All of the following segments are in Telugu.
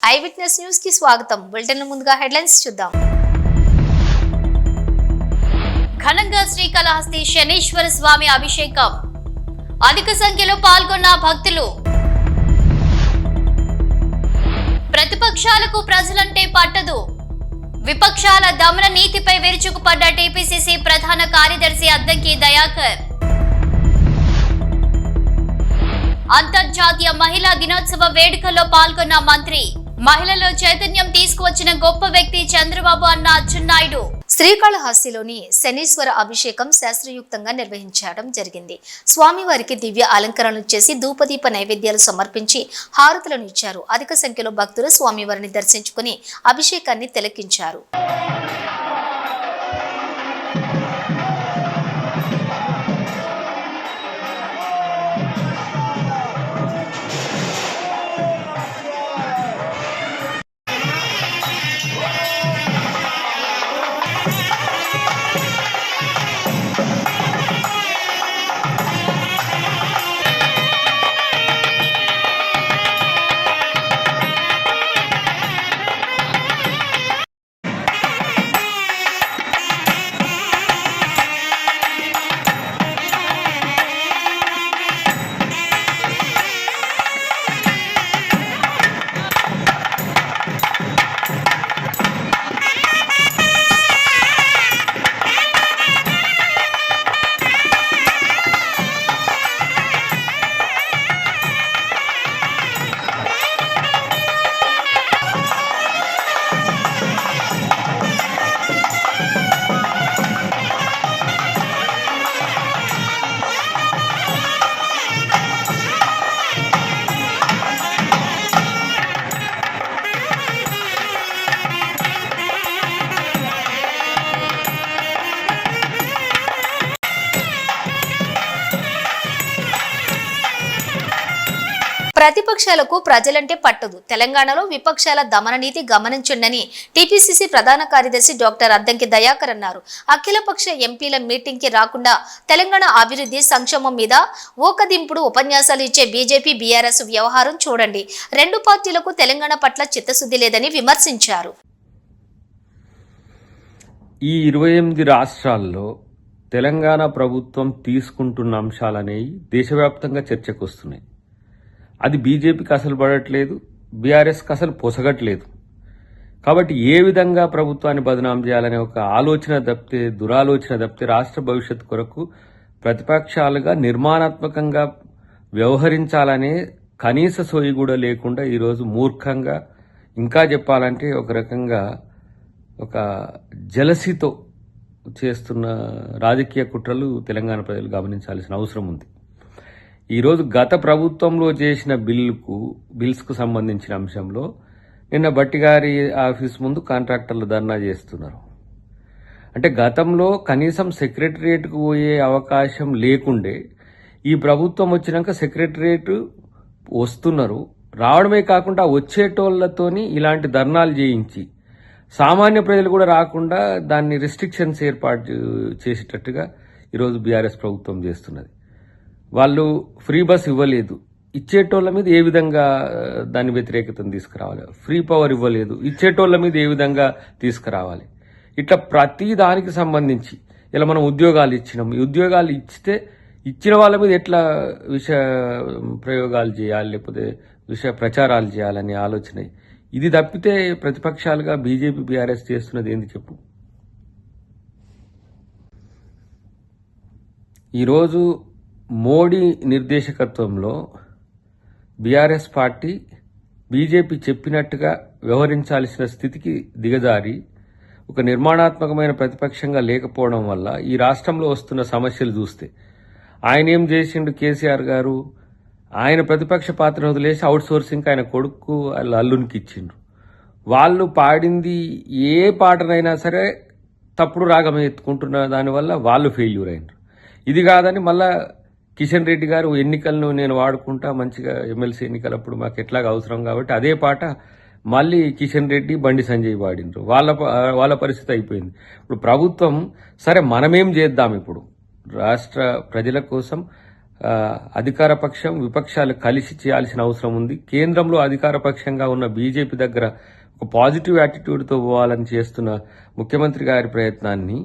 ఐ విట్నెస్ న్యూస్ కి స్వాగతం. బులెటిన్ ముందుగా హెడ్లైన్స్ చూద్దాం. ఘనంగా శ్రీకాళహస్తి శనీశ్వర స్వామి అభిషేకం. అధిక సంఖ్యలో పాల్గొన్న భక్తులు. ప్రతిపక్షాలకు ప్రజలంటే పట్టదు. విపక్షాల దమన నీతిపై విరుచుకుపడ్డ టీపీసీసీ ప్రధాన కార్యదర్శి అద్దంకి దయాకర్. అంతర్జాతీయ మహిళా దినోత్సవ వేడుకల్లో పాల్గొన్న మంత్రి. మహిళల్లో చైతన్యం తీసుకువచ్చిన గొప్ప వ్యక్తి చంద్రబాబు అన్న అచ్చెన్నాయుడు. శ్రీకాళహస్తిలోని శనీశ్వర అభిషేకం శాస్త్రయుక్తంగా నిర్వహించడం జరిగింది. స్వామివారికి దివ్య అలంకరణలు చేసి ధూపదీప నైవేద్యాలు సమర్పించి హారతులను ఇచ్చారు. అధిక సంఖ్యలో భక్తులు స్వామివారిని దర్శించుకుని అభిషేకాన్ని తిలకించారు. ప్రతిపక్షాలకు ప్రజలంటే పట్టదు. తెలంగాణలో విపక్షాల దమన నీతి గమనించండని టీపీసీసీ ప్రధాన కార్యదర్శి డాక్టర్ అద్దంకి దయాకర్ అన్నారు. అఖిలపక్ష ఎంపీల మీటింగ్ కి రాకుండా తెలంగాణ అభివృద్ధి సంక్షేమం మీద ఊకదింపుడు ఉపన్యాసాలు ఇచ్చే బీజేపీ బీఆర్ఎస్ వ్యవహారం చూడండి. రెండు పార్టీలకు తెలంగాణ పట్ల చిత్తశుద్ధి లేదని విమర్శించారు. ఈ 28 రాష్ట్రాల్లో తెలంగాణ ప్రభుత్వం తీసుకుంటున్న అంశాలనేవి దేశవ్యాప్తంగా చర్చకు వస్తున్నాయి. అది బీజేపీకి అసలు పడట్లేదు, బీఆర్ఎస్కి అసలు పొసగట్లేదు. కాబట్టి ఏ విధంగా ప్రభుత్వాన్ని బదనాం చేయాలనే ఒక ఆలోచన తప్పితే, దురాలోచన తప్పితే రాష్ట్ర భవిష్యత్తు కొరకు ప్రతిపక్షాలుగా నిర్మాణాత్మకంగా వ్యవహరించాలనే కనీస సోయి కూడా లేకుండా ఈరోజు మూర్ఖంగా, ఇంకా చెప్పాలంటే ఒక రకంగా ఒక జలసితో చేస్తున్న రాజకీయ కుట్రలు తెలంగాణ ప్రజలు గమనించాల్సిన అవసరం ఉంది. ఈరోజు గత ప్రభుత్వంలో చేసిన బిల్స్కు సంబంధించిన అంశంలో నిన్న భట్టి గారి ఆఫీస్ ముందు కాంట్రాక్టర్లు ధర్నా చేస్తున్నారు. అంటే గతంలో కనీసం సెక్రటరియట్కు పోయే అవకాశం లేకుండే ఈ ప్రభుత్వం వచ్చినాక సెక్రటరియట్ వస్తున్నారు. రావడమే కాకుండా వచ్చేటోళ్లతోని ఇలాంటి ధర్నాలు చేయించి సామాన్య ప్రజలు కూడా రాకుండా దాన్ని రిస్ట్రిక్షన్స్ ఏర్పాటు చేసేటట్టుగా ఈరోజు బీఆర్ఎస్ ప్రభుత్వం చేస్తున్నది. వాళ్ళు ఫ్రీ బస్ ఇవ్వలేదు, ఇచ్చేటోళ్ల మీద ఏ విధంగా దాని వ్యతిరేకతను తీసుకురావాలి. ఫ్రీ పవర్ ఇవ్వలేదు, ఇచ్చేటోళ్ల మీద ఏ విధంగా తీసుకురావాలి. ఇట్లా ప్రతి దానికి సంబంధించి ఇలా మనం ఉద్యోగాలు ఇచ్చినాం. ఈ ఉద్యోగాలు ఇచ్చిన వాళ్ళ మీద ఎట్లా విష ప్రయోగాలు చేయాలి, లేకపోతే విష ప్రచారాలు చేయాలనే ఆలోచన. ఇది తప్పితే ప్రతిపక్షాలుగా బీజేపీ బీఆర్ఎస్ చేస్తున్నది ఏంది చెప్పు. ఈరోజు మోడీ నిర్దేశకత్వంలో బీఆర్ఎస్ పార్టీ బీజేపీ చెప్పినట్టుగా వ్యవహరించాల్సిన స్థితికి దిగజారి ఒక నిర్మాణాత్మకమైన ప్రతిపక్షంగా లేకపోవడం వల్ల ఈ రాష్ట్రంలో వస్తున్న సమస్యలు చూస్తే ఆయన ఏం చేసిండు కేసీఆర్ గారు, ఆయన ప్రతిపక్ష పాత్రను వదిలేసి అవుట్ సోర్సింగ్ ఆయన కొడుకు వాళ్ళ అల్లునికి ఇచ్చిండ్రు. వాళ్ళు పాడింది ఏ పాటనైనా సరే తప్పుడు రాగం ఎత్తుకుంటున్న దానివల్ల వాళ్ళు ఫెయిల్యూర్ అయినారు. ఇది కాదని మళ్ళా కిషన్ రెడ్డి గారు ఎన్నికలను నేను వాడుకుంటా, మంచిగా ఎమ్మెల్సీ ఎన్నికలప్పుడు మాకు ఎట్లాగా అవసరం కాబట్టి అదే పాట మళ్ళీ కిషన్ రెడ్డి, బండి సంజయ్ వాడినరు. వాళ్ళ పరిస్థితి అయిపోయింది. ఇప్పుడు ప్రభుత్వం సరే మనమేం చేద్దాం, ఇప్పుడు రాష్ట్ర ప్రజల కోసం అధికార పక్షం విపక్షాలు కలిసి చేయాల్సిన అవసరం ఉంది. కేంద్రంలో అధికార పక్షంగా ఉన్న బీజేపీ దగ్గర ఒక పాజిటివ్ యాటిట్యూడ్తో పోవాలని చేస్తున్న ముఖ్యమంత్రి గారి ప్రయత్నాన్ని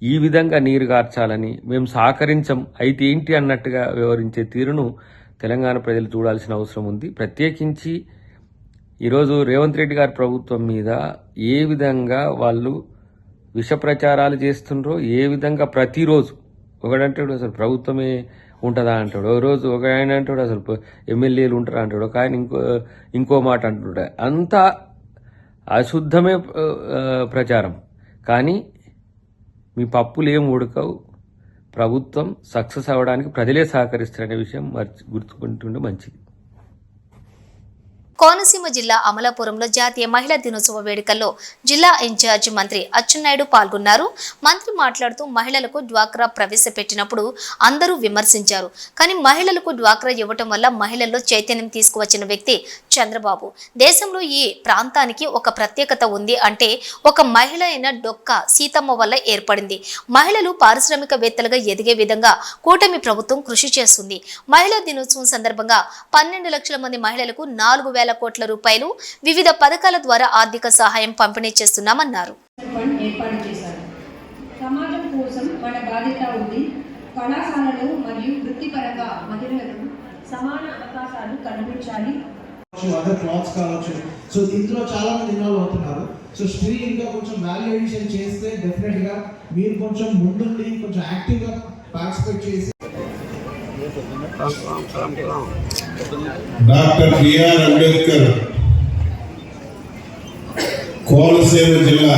ఈ విధంగా నీరుగార్చాలని మేము సహకరించం అయితే ఏంటి అన్నట్టుగా వ్యవహరించే తీరును తెలంగాణ ప్రజలు చూడాల్సిన అవసరం ఉంది. ప్రత్యేకించి ఈరోజు రేవంత్ రెడ్డి గారి ప్రభుత్వం మీద ఏ విధంగా వాళ్ళు విష ప్రచారాలు చేస్తుండ్రో, ఏ విధంగా ప్రతిరోజు ఒకడంటాడు అసలు ప్రభుత్వమే ఉంటుందా అంటాడు, ఒక రోజు ఒక ఆయన అంటాడు అసలు ఎమ్మెల్యేలు ఉంటారా అంటాడు, ఒక ఆయన ఇంకో మాట అంటుంటాడు. అంతా అశుద్ధమే ప్రచారం. కానీ మీ పప్పులు ఏం ఉడకవు, ప్రభుత్వం సక్సెస్ అవ్వడానికి ప్రజలే సహకరిస్తారనే విషయం గుర్తుకుంటుండే మంచిది. కోనసీమ జిల్లా అమలాపురంలో జాతీయ మహిళా దినోత్సవ వేడుకల్లో జిల్లా ఇన్ఛార్జి మంత్రి అచ్చెన్నాయుడు పాల్గొన్నారు. మంత్రి మాట్లాడుతూ మహిళలకు డ్వాక్రా ప్రవేశపెట్టినప్పుడు అందరూ విమర్శించారు. కానీ మహిళలకు డ్వాక్రా ఇవ్వటం వల్ల మహిళల్లో చైతన్యం తీసుకువచ్చిన వ్యక్తి చంద్రబాబు. దేశంలో ఈ ప్రాంతానికి ఒక ప్రత్యేకత ఉంది అంటే ఒక మహిళ అయిన డొక్క సీతమ్మ వల్ల ఏర్పడింది. మహిళలు పారిశ్రామికవేత్తలుగా ఎదిగే విధంగా కూటమి ప్రభుత్వం కృషి చేస్తుంది. మహిళా దినోత్సవం సందర్భంగా 12 లక్షల మంది మహిళలకు 4,000 కోట్ల రూపాయలు వివిధ పథకాల ద్వారా ఆర్థిక సహాయం పంపిణీ చేస్తున్నామన్నారు. సమాజం కోసం మన బాధ్యత ఉంది. కళాశాలలు మరియు వృత్తిపరంగా మహిళలకు సమాన అవకాశాలు కల్పించాలి. అదర్ క్లాత్స్ కావచ్చు. సో ఇందులో చాలా మంది ఇన్వాల్వ్ అవుతున్నారు. సో స్త్రీ ఇంకా కొంచెం వాల్యూ ఎడిషన్ చేస్తే డెఫినెట్ గా మీరు కొంచెం ముందుండి కొంచెం యాక్టివ్ గా పార్టిసిపేట్ చేసి డాక్టర్ బిఆర్ అంబేద్కర్ కోనసీమ జిల్లా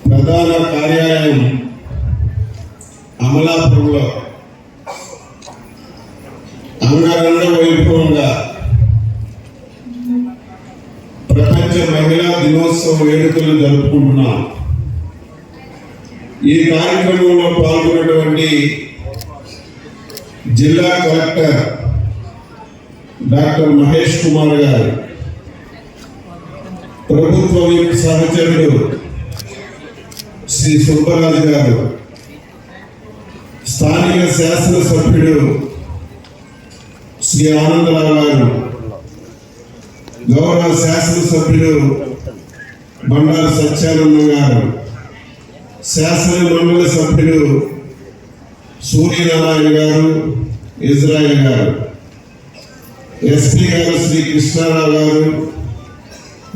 ప్రధాన కార్యాలయం అమలాపురంలో అంగరంగ వైభవంగా ప్రపంచ మహిళా దినోత్సవ వేడుకలు జరుపుకుంటున్నాం. ఈ కార్యక్రమంలో పాల్గొన్నటువంటి జిల్లా కలెక్టర్ డాక్టర్ మహేష్ కుమార్ గారు, ప్రభుత్వ సహచరుడు శ్రీ సుబ్బరాజు గారు, స్థానిక శాసనసభ్యుడు శ్రీ ఆనందరావు గారు, గౌరవ శాసనసభ్యుడు బండారు సత్యానందం గారు, శాసన మండలి సభ్యుడు సూర్యనారాయణ గారు, ఇజ్రాయెల్ గారు, ఎస్పీ గారు శ్రీ కృష్ణారావు గారు,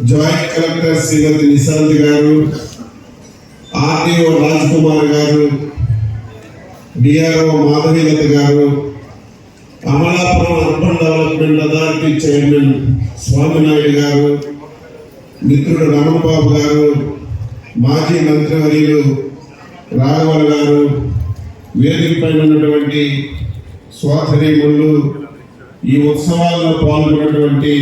జాయింట్ కలెక్టర్ శ్రీమతి నిశాంత్ గారు, ఆర్డీఓ రాజ్ కుమార్ గారు, డిఆర్ఓ మాధవీలత గారు, Amalapuram urban development authority chairman Swami Naidu గారు, మిత్రుడు రమణబాబు గారు, మాజీ మంత్రివర్యులు రాఘవల్ గారు, వేదిక పైన ఉన్నటువంటి సోదరీమణులు, ఈ ఉత్సవాల్లో పాల్గొన్నటువంటి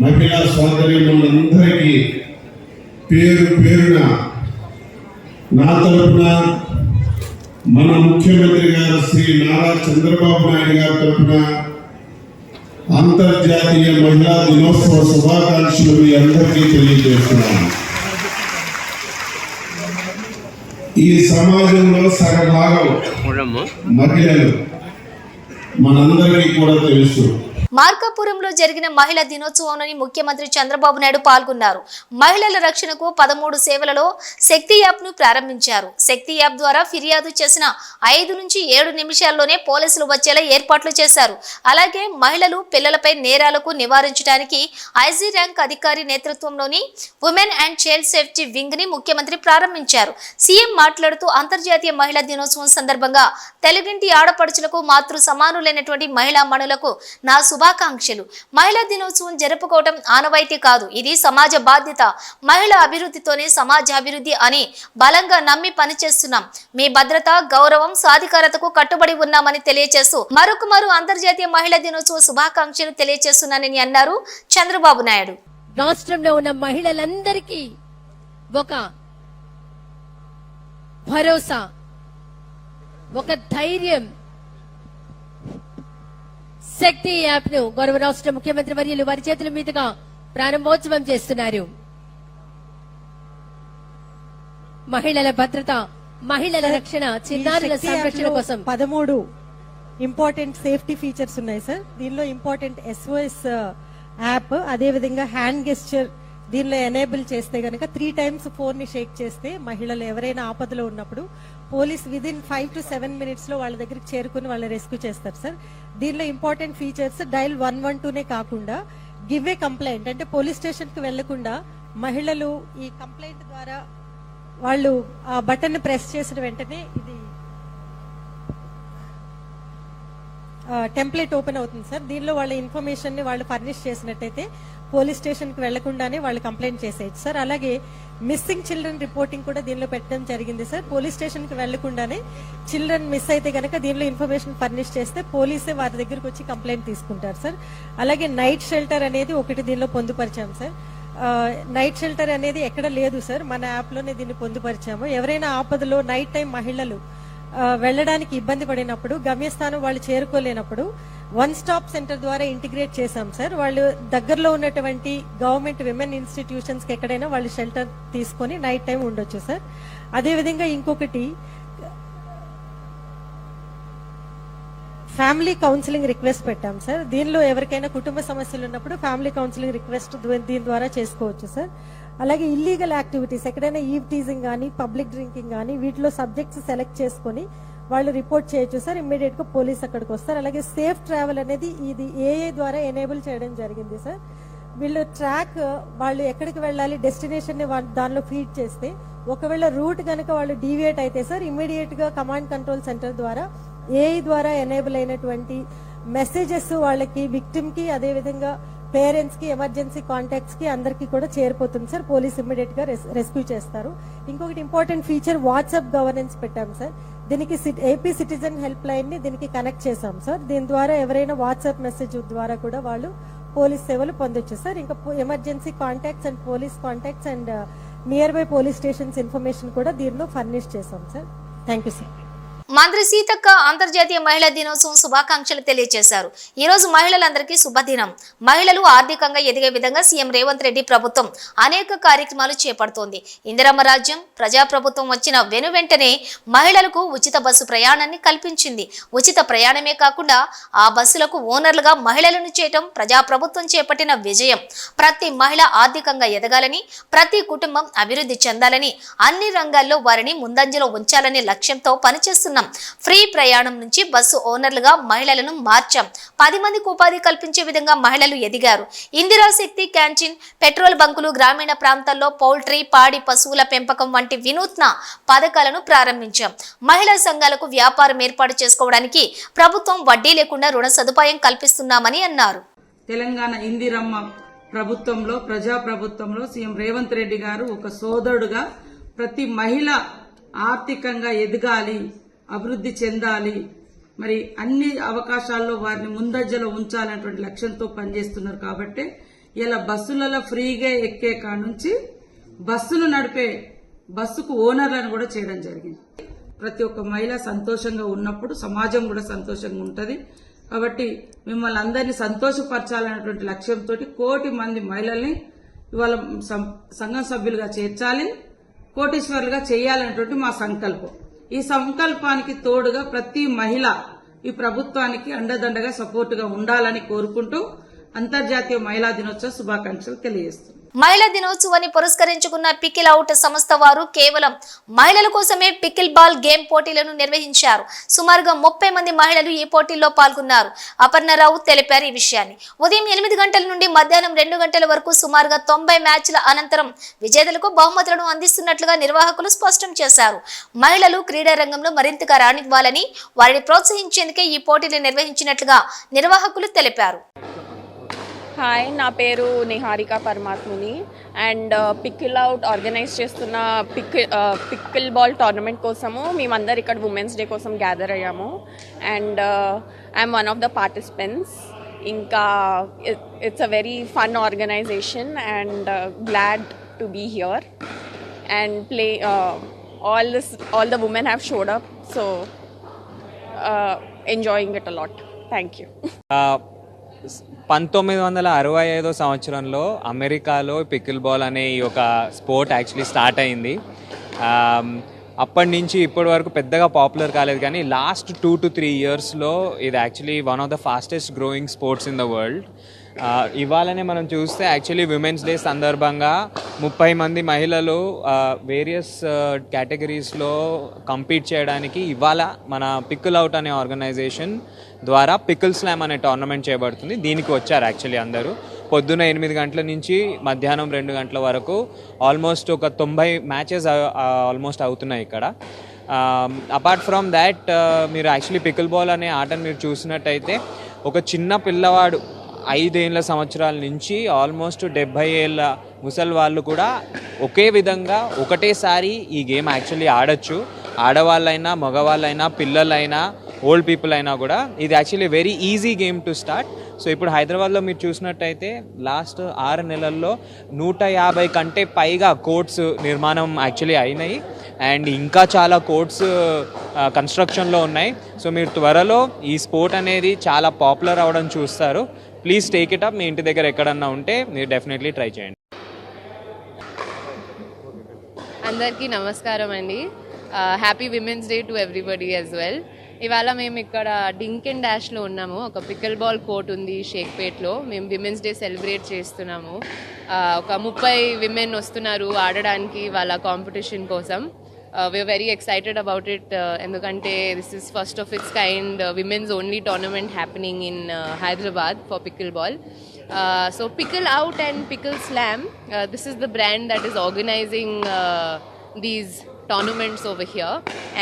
మహిళా సోదరీమణులందరికీ పేరు పేరున నా తరపున, మన ముఖ్యమంత్రి గారు శ్రీ నారా చంద్రబాబు నాయుడు గారి తరపున అంతర్జాతీయ మహిళా దినోత్సవ శుభాకాంక్షలు మీ అందరికీ తెలియజేస్తున్నాను. ఈ సమాజంలో సగభాగం మహిళలు మనందరికీ కూడా తెలుసు. మార్కాపురంలో జరిగిన మహిళా దినోత్సవంలోని ముఖ్యమంత్రి చంద్రబాబు నాయుడు పాల్గొన్నారు. మహిళల రక్షణకు 13 సేవలలో శక్తి యాప్ ను ప్రారంభించారు. శక్తి యాప్ ద్వారా ఫిర్యాదు చేసిన 5 నుంచి 7 నిమిషాల్లోనే పోలీసులు వచ్చేలా ఏర్పాట్లు చేశారు. అలాగే మహిళలు పిల్లలపై నేరాలకు నివారించడానికి ఐజీ ర్యాంక్ అధికారి నేతృత్వంలోని women and child safety wing ని ముఖ్యమంత్రి ప్రారంభించారు. సీఎం మాట్లాడుతూ అంతర్జాతీయ మహిళా దినోత్సవం సందర్భంగా తెలుగింటి ఆడపడుచులకు మాతృ సమానులైనటువంటి మహిళా మణులకు నా శుభాకాంక్షలు. మహిళా దినోత్సవం జరుపుకోవడం ఆనవాయితీ కాదు, ఇది సమాజ బాధ్యత. మహిళా అభివృద్ధితోనే సమాజ అభివృద్ధి అని బలంగా నమ్మి పనిచేస్తున్నాం. మీ భద్రత, గౌరవం, సాధికారతకు కట్టుబడి ఉన్నామని తెలియజేస్తూ మరొకమారు అంతర్జాతీయ మహిళా దినోత్సవ శుభాకాంక్షలు తెలియజేస్తున్నానని అన్నారు చంద్రబాబు నాయుడు. రాష్ట్రంలో ఉన్న మహిళలందరికీ ఒక భరోసా, ఒక ధైర్యం, శక్తి యాప్ ను గౌరవ రాష్ట్ర ముఖ్యమంత్రి వర్యులు వారి చేతుల మీదుగా ప్రారంభోత్సవం చేస్తున్నారు. మహిళల భద్రత, మహిళల రక్షణ, చిన్నారుల సంరక్షణ కోసం 13 ఇంపార్టెంట్ సేఫ్టీ ఫీచర్స్ ఉన్నాయి సార్. దీనిలో ఇంపార్టెంట్ SOS యాప్, అదే విధంగా హ్యాండ్ గెస్చర్ దీనిలో ఎనేబుల్ చేస్తే గనక 3 times ఫోన్ ని షేక్ చేస్తే మహిళలు ఎవరైనా ఆపదలో ఉన్నప్పుడు పోలీస్ విదిన్ 5 to 7 minutes లో వాళ్ళ దగ్గరికి చేరుకుని వాళ్ళ రెస్క్యూ చేస్తారు సార్. దీనిలో ఇంపార్టెంట్ ఫీచర్స్ డైల్ 112నే కాకుండా గివ్ ఏ కంప్లైంట్, అంటే పోలీస్ స్టేషన్ కి వెళ్లకుండా మహిళలు ఈ కంప్లైంట్ ద్వారా వాళ్ళు ఆ బటన్ ప్రెస్ చేసిన వెంటనే ఇది టెంప్లెట్ ఓపెన్ అవుతుంది సార్. దీనిలో వాళ్ళ ఇన్ఫర్మేషన్ ని వాళ్ళు ఫర్నిష్ చేసినట్టయితే పోలీస్ స్టేషన్ కి వెళ్లకుండానే వాళ్ళు కంప్లైంట్ చేసేయచ్చు సార్. అలాగే మిస్సింగ్ చిల్డ్రన్ రిపోర్టింగ్ కూడా దీనిలో పెట్టడం జరిగింది సార్. పోలీస్ స్టేషన్ కి వెళ్లకుండానే చిల్డ్రన్ మిస్ అయితే గనక దీనిలో ఇన్ఫర్మేషన్ ఫర్నిష్ చేస్తే పోలీసే వారి దగ్గరకు వచ్చి కంప్లైంట్ తీసుకుంటారు సార్. అలాగే నైట్ షెల్టర్ అనేది ఒకటి దీనిలో పొందుపరిచాం సార్. నైట్ షెల్టర్ అనేది ఎక్కడ లేదు సార్, మన యాప్ లోనే దీన్ని పొందుపరిచాము. ఎవరైనా ఆపదలో నైట్ టైం మహిళలు వెళ్ళడానికి ఇబ్బంది పడినప్పుడు, గమ్యస్థానం వాళ్ళు చేరుకోలేనప్పుడు 1 stop సెంటర్ ద్వారా ఇంటిగ్రేట్ చేశాం సార్. వాళ్ళు దగ్గరలో ఉన్నటువంటి గవర్నమెంట్ విమెన్ ఇన్స్టిట్యూషన్స్ కి ఎక్కడైనా వాళ్ళు షెల్టర్ తీసుకొని నైట్ టైం ఉండొచ్చు సార్. అదేవిధంగా ఇంకొకటి ఫ్యామిలీ కౌన్సిలింగ్ రిక్వెస్ట్ పెట్టాం సార్. దీనిలో ఎవరికైనా కుటుంబ సమస్యలు ఉన్నప్పుడు ఫ్యామిలీ కౌన్సిలింగ్ రిక్వెస్ట్ దీని ద్వారా చేసుకోవచ్చు సార్. అలాగే ఇల్లీగల్ యాక్టివిటీస్, ఎక్కడైనా ఈవ్ టీజింగ్ కానీ పబ్లిక్ డ్రింకింగ్ కానీ వీటిలో సబ్జెక్ట్స్ సెలెక్ట్ చేసుకుని వాళ్ళు రిపోర్ట్ చేయొచ్చు సార్. ఇమ్మీడియట్ గా పోలీస్ అక్కడికి వస్తారు. అలాగే సేఫ్ ట్రావెల్ అనేది ఇది AA ద్వారా ఎనేబుల్ చేయడం జరిగింది సార్. వీళ్ళు ట్రాక్ వాళ్ళు ఎక్కడికి వెళ్ళాలి డెస్టినేషన్ ని దానిలో ఫీడ్ చేస్తే ఒకవేళ రూట్ కనుక వాళ్ళు డీవియేట్ అయితే సార్ ఇమ్మీడియట్ గా కమాండ్ కంట్రోల్ సెంటర్ ద్వారా AI ద్వారా ఎనేబుల్ అయినటువంటి మెసేజెస్ వాళ్ళకి, విక్టిమ్ కి, అదే విధంగా పేరెంట్స్ కి, ఎమర్జెన్సీ కాంటాక్ట్స్ కి అందరికీ కూడా చేరిపోతుంది సార్. పోలీస్ ఇమ్మీడియట్ గా రెస్క్యూ చేస్తారు. ఇంకొకటి ఇంపార్టెంట్ ఫీచర్ వాట్సాప్ గవర్నెన్స్ పెట్టాం సార్. దీనికి AP సిటిజన్ హెల్ప్ లైన్ ని దీనికి కనెక్ట్ చేశాం సార్. దీని ద్వారా ఎవరైనా వాట్సాప్ మెసేజ్ ద్వారా కూడా వాళ్ళు పోలీస్ సేవలు పొందొచ్చు సార్. ఇంకా emergency contacts and police contacts and near by police stations information కూడా దీనిలో ఫర్నిష్ చేశాం సార్. Thank you sir. మంత్రి సీతక్క అంతర్జాతీయ మహిళా దినోత్సవం శుభాకాంక్షలు తెలియజేశారు. ఈ రోజు మహిళలందరికీ శుభదినం. మహిళలు ఆర్థికంగా ఎదిగే విధంగా సీఎం రేవంత్ రెడ్డి ప్రభుత్వం అనేక కార్యక్రమాలు చేపడుతోంది. ఇందిరమ్మ రాజ్యం ప్రజాప్రభుత్వం వచ్చిన వెనువెంటనే మహిళలకు ఉచిత బస్సు ప్రయాణాన్ని కల్పించింది. ఉచిత ప్రయాణమే కాకుండా ఆ బస్సులకు ఓనర్లుగా మహిళలను చేయటం ప్రజాప్రభుత్వం చేపట్టిన విజయం. ప్రతి మహిళ ఆర్థికంగా ఎదగాలని, ప్రతి కుటుంబం అభివృద్ధి చెందాలని, అన్ని రంగాల్లో వారిని ముందంజలో ఉంచాలనే లక్ష్యంతో పనిచేస్తున్నారు. ఫ్రీ ప్రయాణం నుంచి బస్సు ఓనర్లుగా మహిళలను మార్చాం. 10 మందికి ఉపాధి కల్పించే విధంగా మహిళలు ఎదిగారు. ఇందిరా శక్తి క్యాంటీన్, పెట్రోల్ బంకులు, గ్రామీణ ప్రాంతాల్లో పౌల్ట్రీ, పాడి పశువుల పెంపకం వంటి వినూత్న పథకాలను ప్రారంభించాం. మహిళా సంఘాలకు వ్యాపారం ఏర్పాటు చేసుకోవడానికి ప్రభుత్వం వడ్డీ లేకుండా రుణ సదుపాయం కల్పిస్తున్నామని అన్నారు. తెలంగాణ ఇందిరమ్మ ప్రభుత్వంలో, ప్రజాప్రభుత్వంలో సీఎం రేవంత్ రెడ్డి గారు ఒక సోదరుడుగా ప్రతి మహిళ ఆర్థికంగా ఎదగాలి, అభివృద్ధి చెందాలి, మరి అన్ని అవకాశాల్లో వారిని ముందంజలో ఉంచాలనేటువంటి లక్ష్యంతో పనిచేస్తున్నారు. కాబట్టి ఇలా బస్సులలో ఫ్రీగా ఎక్కే కాడ నుంచి బస్సులు నడిపే బస్సుకు ఓనర్లను కూడా చేయడం జరిగింది. ప్రతి ఒక్క మహిళ సంతోషంగా ఉన్నప్పుడు సమాజం కూడా సంతోషంగా ఉంటది. కాబట్టి మిమ్మల్ని అందరినీ సంతోషపరచాలనేటువంటి లక్ష్యంతో 1 కోటి మంది మహిళల్ని ఇవాళ సంఘం సభ్యులుగా చేర్చాలి, కోటీశ్వరులుగా చేయాలనేటువంటి మా సంకల్పం. ఈ సంకల్పానికి తోడుగా ప్రతి మహిళ ఈ ప్రభుత్వానికి అండదండగా సపోర్టుగా ఉండాలని కోరుకుంటూ అంతర్జాతీయ మహిళా దినోత్సవ శుభాకాంక్షలు తెలియజేస్తున్నాను. మహిళా దినోత్సవాన్ని పురస్కరించుకున్న పికిల్ అవుట్ సంస్థ వారు కేవలం మహిళల కోసమే పికిల్ బాల్ గేమ్ పోటీలను నిర్వహించారు. సుమారుగా 30 మంది మహిళలు ఈ పోటీల్లో పాల్గొన్నారు. అపర్ణరావు తెలిపారు ఈ విషయాన్ని. ఉదయం 8 గంటల నుండి మధ్యాహ్నం 2 గంటల వరకు సుమారుగా 90 మ్యాచ్ల అనంతరం విజేతలకు బహుమతులను అందిస్తున్నట్లుగా నిర్వాహకులు స్పష్టం చేశారు. మహిళలు క్రీడా రంగంలో మరింతగా రాణివ్వాలని, వారిని ప్రోత్సహించేందుకే ఈ పోటీలు నిర్వహించినట్లుగా నిర్వాహకులు తెలిపారు. హాయ్, నా పేరు Niharika Paramatmuni and Pickle Out organize చేస్తున్న పికిల్ బాల్ టోర్నమెంట్ కోసము మేమందరు ఇక్కడ ఉమెన్స్ డే కోసం గ్యాదర్ అయ్యాము and I'm one of the participants. ఇంకా it's a very fun organization and glad to be here and play all the women have showed up, so enjoying it a lot. Thank you. 1965 సంవత్సరంలో అమెరికాలో పికిల్ బాల్ అనే ఈ ఒక స్పోర్ట్ యాక్చువల్లీ స్టార్ట్ అయింది. అప్పటి నుంచి ఇప్పటి వరకు పెద్దగా పాపులర్ కాలేదు, కానీ లాస్ట్ 2 to 3 ఇయర్స్లో ఇది actually one of the fastest growing sports in the world. ఇవాళనే మనం చూస్తే యాక్చువల్లీ విమెన్స్ డే సందర్భంగా 30 మంది మహిళలు వేరియస్ కేటగిరీస్లో కంపీట్ చేయడానికి ఇవాళ మన పికిల్ అవుట్ అనే ఆర్గనైజేషన్ ద్వారా పికిల్ స్లామ్ అనే టోర్నమెంట్ చేయబడుతుంది. దీనికి వచ్చారు యాక్చువల్లీ అందరూ. పొద్దున 8 గంటల నుంచి మధ్యాహ్నం 2 గంటల వరకు ఆల్మోస్ట్ ఒక 90 మ్యాచెస్ ఆల్మోస్ట్ అవుతున్నాయి ఇక్కడ. అపార్ట్ ఫ్రమ్ దాట్ మీరు యాక్చువల్లీ పికిల్ బాల్ అనే ఆటను మీరు చూసినట్టయితే ఒక చిన్న పిల్లవాడు 5 సంవత్సరాల నుంచి ఆల్మోస్ట్ 70 ఏళ్ళ ముసలి వాళ్ళు కూడా ఒకే విధంగా ఒకటేసారి ఈ గేమ్ యాక్చువల్లీ ఆడచ్చు. ఆడవాళ్ళైనా మగవాళ్ళైనా పిల్లలైనా ఓల్డ్ పీపుల్ అయినా కూడా ఇది actually very easy game to start. So ఇప్పుడు హైదరాబాద్లో మీరు చూసినట్టయితే లాస్ట్ 6 నెలల్లో 150 కంటే పైగా కోర్ట్స్ నిర్మాణం యాక్చువల్లీ అయినాయి అండ్ ఇంకా చాలా కోర్ట్స్ కన్స్ట్రక్షన్లో ఉన్నాయి. సో మీరు త్వరలో ఈ స్పోర్ట్ అనేది చాలా పాపులర్ అవ్వడం చూస్తారు. Please take it up. మీ ఇంటి దగ్గర ఎక్కడన్నా ఉంటే మీరు డెఫినెట్లీ ట్రై చేయండి. అందరికీ నమస్కారం అండి. Happy women's day to everybody as well. ఇవాళ మేము ఇక్కడ డింక్ అండ్ డాష్లో ఉన్నాము. ఒక పికిల్ బాల్ కోర్ట్ ఉంది షేక్పేట్లో. మేము విమెన్స్ డే సెలబ్రేట్ చేస్తున్నాము. ఒక 30 విమెన్ వస్తున్నారు ఆడడానికి వాళ్ళ కాంపిటీషన్ కోసం. We're very excited about it ఎందుకంటే this is first of its kind women's only tournament happening in Hyderabad for pickleball. So Pickle Out and Pickle Slam, this is the brand that is organizing these tournaments over here,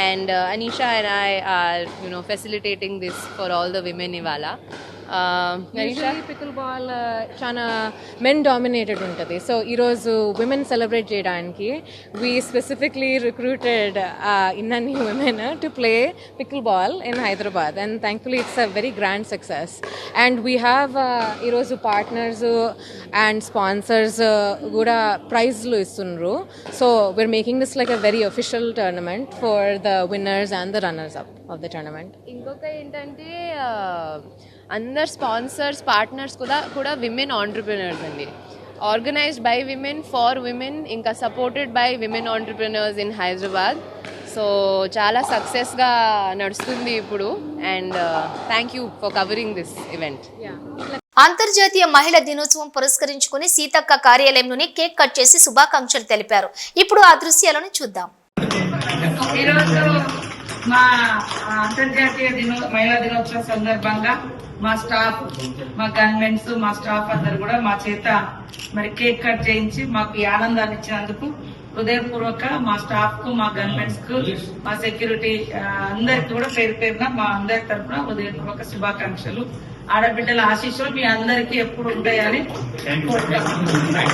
and Anisha and I are facilitating this for all the women Ivala. Usually pickle ball చాలా మెన్ డామినేటెడ్ ఉంటుంది. సో ఈరోజు విమెన్ సెలబ్రేట్ చేయడానికి వీ స్పెసిఫిక్లీ రిక్రూటెడ్ ఇన్నన్ని women to play pickleball in Hyderabad and thankfully it's a very grand success. And we have ఈరోజు పార్ట్నర్స్ అండ్ స్పాన్సర్స్ కూడా ప్రైజ్లు ఇస్తున్నారు. So we're making this like a very official tournament for the winners and the runners up of the tournament. ఇంకొక ఏంటంటే అందరు స్పాన్సర్స్ పార్ట్నర్స్ కూడా విమెన్ ఆంటర్ప్రినర్స్ అండి. Organized by women far women, ఇంకా supported by women entrepreneurs in Hyderabad. So చాలా సక్సెస్గా నడుస్తుంది ఇప్పుడు. And thank you for covering this event. అంతర్జాతీయ మహిళా దినోత్సవం పురస్కరించుకుని సీతక్క కార్యాలయంలోని కేక్ కట్ చేసి శుభాకాంక్షలు తెలిపారు. ఇప్పుడు ఆ దృశ్యాలను చూద్దాం. ఈరోజు మా అంతర్జాతీయ మహిళా దినోత్సవం సందర్భంగా మా స్టాఫ్, మా గవర్నమెంట్స్, మా స్టాఫ్ అందరు కూడా మా చేత మరి కేక్ కట్ చేయించి మాకు ఈ ఆనందాన్ని ఇచ్చినందుకు హృదయపూర్వక మా స్టాఫ్ కు, మా గవర్నమెంట్స్ కు, మా సెక్యూరిటీ అందరికి కూడా పేరు పేరున మా అందరి తరఫున హృదయపూర్వక శుభాకాంక్షలు. ఆడబిడ్డల ఆశీస్సులు మీ అందరికీ ఎప్పుడు ఉంటాయని కోరుకుంటున్నాను.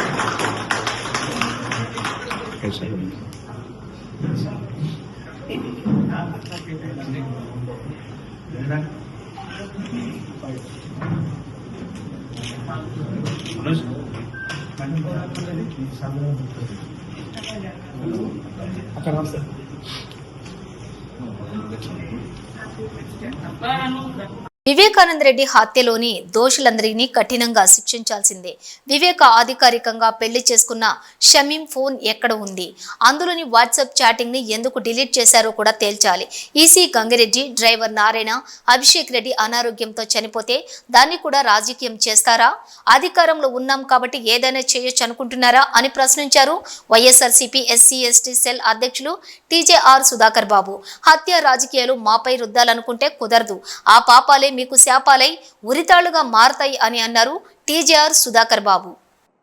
వివేకానంద రెడ్డి హత్యలోని దోషులందరినీ కఠినంగా శిక్షించాల్సిందే. వివేక అధికారికంగా పెళ్లి చేసుకున్న షమీం ఫోన్ ఎక్కడ ఉంది, అందులోని వాట్సాప్ చాటింగ్ ని ఎందుకు డిలీట్ చేశారో కూడా తేల్చాలి. ఈసీ గంగిరెడ్డి, డ్రైవర్ నారాయణ, అభిషేక్ రెడ్డి అనారోగ్యంతో చనిపోతే దాన్ని కూడా రాజకీయం చేస్తారా? అధికారంలో ఉన్నాం కాబట్టి ఏదైనా చేయొచ్చు అనుకుంటున్నారా అని ప్రశ్నించారు వైఎస్ఆర్సీపీ ఎస్సీ ఎస్టీ సెల్ అధ్యక్షులు టీజేఆర్ సుధాకర్ బాబు. హత్య రాజకీయాలు మాపై రుద్దాలనుకుంటే కుదరదు, ఆ పాపాలే మీకు శాపాలై ఉరితాళ్లుగా మారతాయి అని అన్నారు టీజేఆర్ సుధాకర్ బాబు.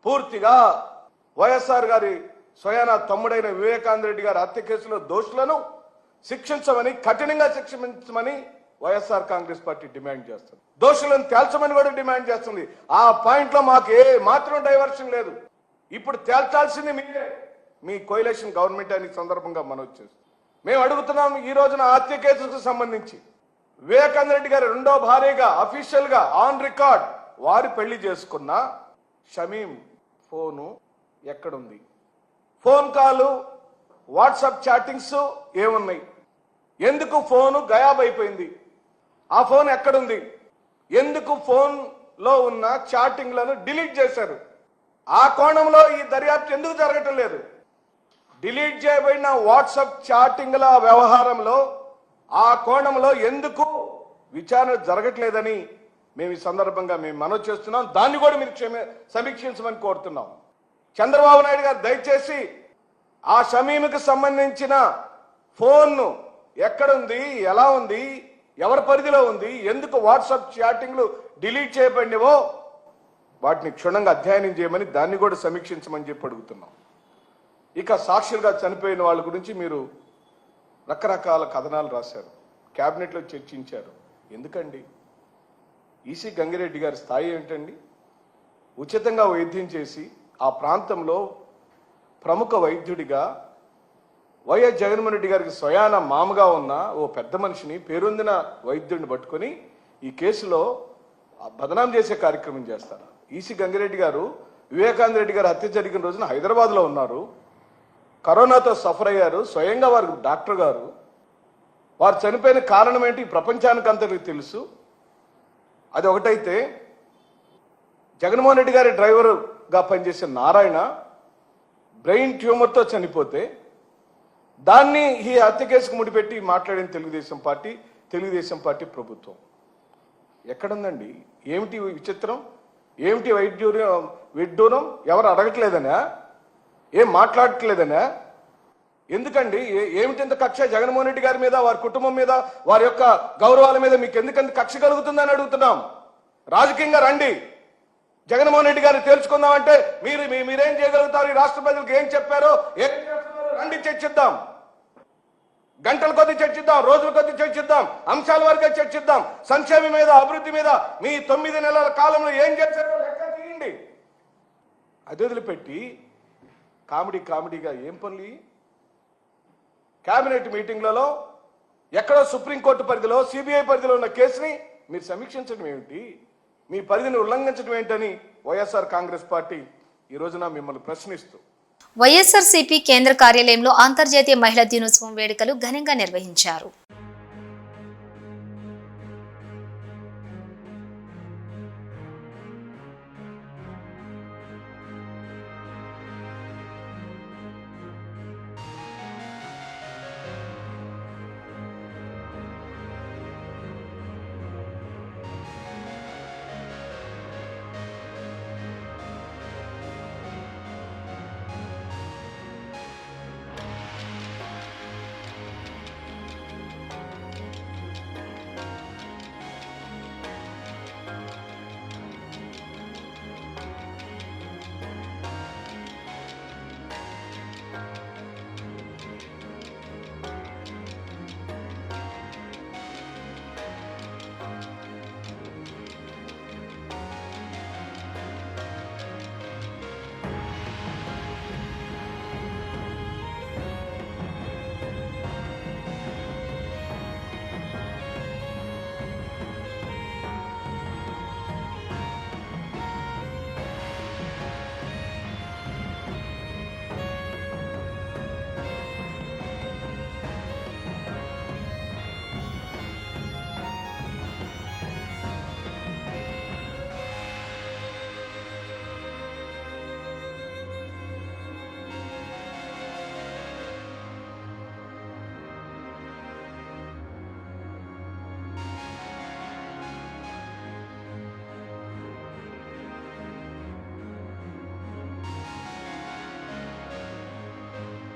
పూర్తిగా వైఎస్ఆర్ గారి స్వయాన తమ్ముడైన వివేకానంద రెడ్డి గారి హత్య కేసులో దోషులను శిక్షించమని, కఠినంగా శిక్షించమని వైఎస్ఆర్ కాంగ్రెస్ పార్టీ డిమాండ్ చేస్తుంది. దోషులను తేల్చమని కూడా డిమాండ్ చేస్తుంది. ఆ పాయింట్ లో మాకు ఏ మాత్రం డైవర్షన్ లేదు. ఇప్పుడు తేల్చాల్సింది మీరే, మీ కోయిలేషన్ గవర్నమెంట్ అని సందర్భంగా మనం చేస్తాం. మేము అడుగుతున్నాం, ఈ రోజున హత్య కేసుకు సంబంధించి వివేకానంద రెడ్డి గారి రెండో భార్యగా అఫీషియల్ గా ఆన్ రికార్డ్ వారు పెళ్లి చేసుకున్న షమీం ఫోను ఎక్కడుంది? ఫోన్ కాల్, వాట్సాప్ చాటింగ్స్ ఏమున్నాయి? ఎందుకు ఫోను గయాబ్ అయిపోయింది? ఆ ఫోన్ ఎక్కడుంది? ఎందుకు ఫోన్ లో ఉన్న చాటింగ్లను డిలీట్ చేశారు? ఆ కోణంలో ఈ దర్యాప్తు ఎందుకు జరగటం లేదు? డిలీట్ చేయబడిన వాట్సాప్ చాటింగ్ల వ్యవహారంలో ఆ కోణంలో ఎందుకు విచారణ జరగట్లేదని మేము ఈ సందర్భంగా మేము మనవి చేస్తున్నాం. దాన్ని కూడా మీరు సమీక్షించమని కోరుతున్నాం. చంద్రబాబు నాయుడు గారు దయచేసి ఆ షమీముకి సంబంధించిన ఫోన్ను ఎక్కడుంది, ఎలా ఉంది, ఎవరి పరిధిలో ఉంది, ఎందుకు వాట్సాప్ చాటింగ్లు డిలీట్ చేయబడినవో వాటిని క్షుణ్ణంగా అధ్యయనం చేయమని దాన్ని కూడా సమీక్షించమని చెప్పి అడుగుతున్నాం. ఇక సాక్షులుగా చనిపోయిన వాళ్ళ గురించి మీరు రకరకాల కథనాలు రాశారు, క్యాబినెట్లో చర్చించారు. ఎందుకండి? ఈసీ గంగిరెడ్డి గారి స్థాయి ఏంటండి? ఉచితంగా వైద్యం చేసి ఆ ప్రాంతంలో ప్రముఖ వైద్యుడిగా వైఎస్ జగన్మోహన్ రెడ్డి గారికి స్వయాన మామగా ఉన్న ఓ పెద్ద మనిషిని, పేరొందిన వైద్యుడిని పట్టుకొని ఈ కేసులో బదనాం చేసే కార్యక్రమం చేస్తారు. ఈసీ గంగిరెడ్డి గారు వివేకానంద రెడ్డి గారు హత్య జరిగిన రోజున హైదరాబాద్లో ఉన్నారు, కరోనాతో సఫర్ అయ్యారు. స్వయంగా వారు డాక్టర్ గారు. వారు చనిపోయిన కారణం ఏంటి ప్రపంచానికి అంతటికి తెలుసు. అది ఒకటైతే, జగన్మోహన్ రెడ్డి గారి డ్రైవర్గా పనిచేసే నారాయణ బ్రెయిన్ ట్యూమర్తో చనిపోతే దాన్ని ఈ హత్య కేసుకు ముడిపెట్టి మాట్లాడిన తెలుగుదేశం పార్టీ ప్రభుత్వం. ఎక్కడుందండి? ఏమిటి విచిత్రం? ఏమిటి విడ్డూరం? ఎవరు అడగట్లేదనా? ఏం మాట్లాడట్లేదనా? ఎందుకండి? ఏమిటి ఇంత కక్ష జగన్మోహన్ రెడ్డి గారి మీద, వారి కుటుంబం మీద, వారి యొక్క గౌరవాల మీద మీకు ఎందుకంత కక్ష కలుగుతుందని అడుగుతున్నాం. రాజకీయంగా రండి, జగన్మోహన్ రెడ్డి గారిని తేల్చుకుందామంటే మీరేం చేయగలుగుతారు? ఈ రాష్ట్ర ప్రజలకు ఏం చెప్పారో, ఏం చేస్తున్నారో రండి, చర్చిద్దాం. గంటల కొద్ది చర్చిద్దాం, రోజుల కొద్ది చర్చిద్దాం, అంశాల వరకు చర్చిద్దాం. సంక్షేమం మీద, అభివృద్ధి మీద మీ 9 నెలల కాలంలో ఏం చేశారో లెక్క తీయండి. అది వదిలిపెట్టి కామెడీగా ఏం పనులు? కేబినెట్ మీటింగ్లలో ఎక్కడో సుప్రీంకోర్టు పరిధిలో, సిబిఐ పరిధిలో ఉన్న కేసుని మీరు సమీక్షించడం ఏమిటి? మీ పరిధిని ఉల్లంఘించడం ఏంటని వైఎస్ఆర్ కాంగ్రెస్ పార్టీ ఈ రోజున మిమ్మల్ని ప్రశ్నిస్తూ వైఎస్ఆర్సీపీ కేంద్ర కార్యాలయంలో అంతర్జాతీయ మహిళా దినోత్సవం వేడుకలు ఘనంగా నిర్వహించారు.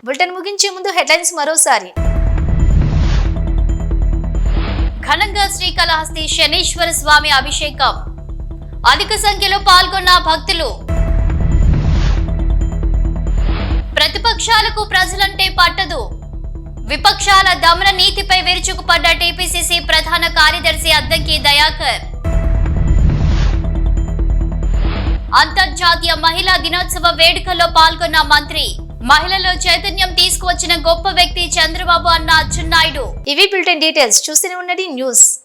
బులెటిన్ ముగించే ముందు హెడ్లైన్స్ మరోసారి. ఘనంగా శ్రీకాళహస్తి శనీశ్వర స్వామి అభిషేకం, అధిక సంఖ్యలో పాల్గొన్న భక్తులు. ప్రతిపక్షాలకు ప్రజలంటే పట్టదు, విపక్షాల దమన నీతిపై విరుచుకుపడ్డ టీపీసీసీ ప్రధాన కార్యదర్శి అద్దంకి దయాకర్. అంతర్జాతీయ మహిళా దినోత్సవ వేడుకల్లో పాల్గొన్న మంత్రి. మహిళల్లో చైతన్యం తీసుకువచ్చిన గొప్ప వ్యక్తి చంద్రబాబు అన్న అచ్చెన్నాయుడు. ఇవి బులెటిన్ డీటెయిల్స్. చూస్తూనే ఉండండి న్యూస్.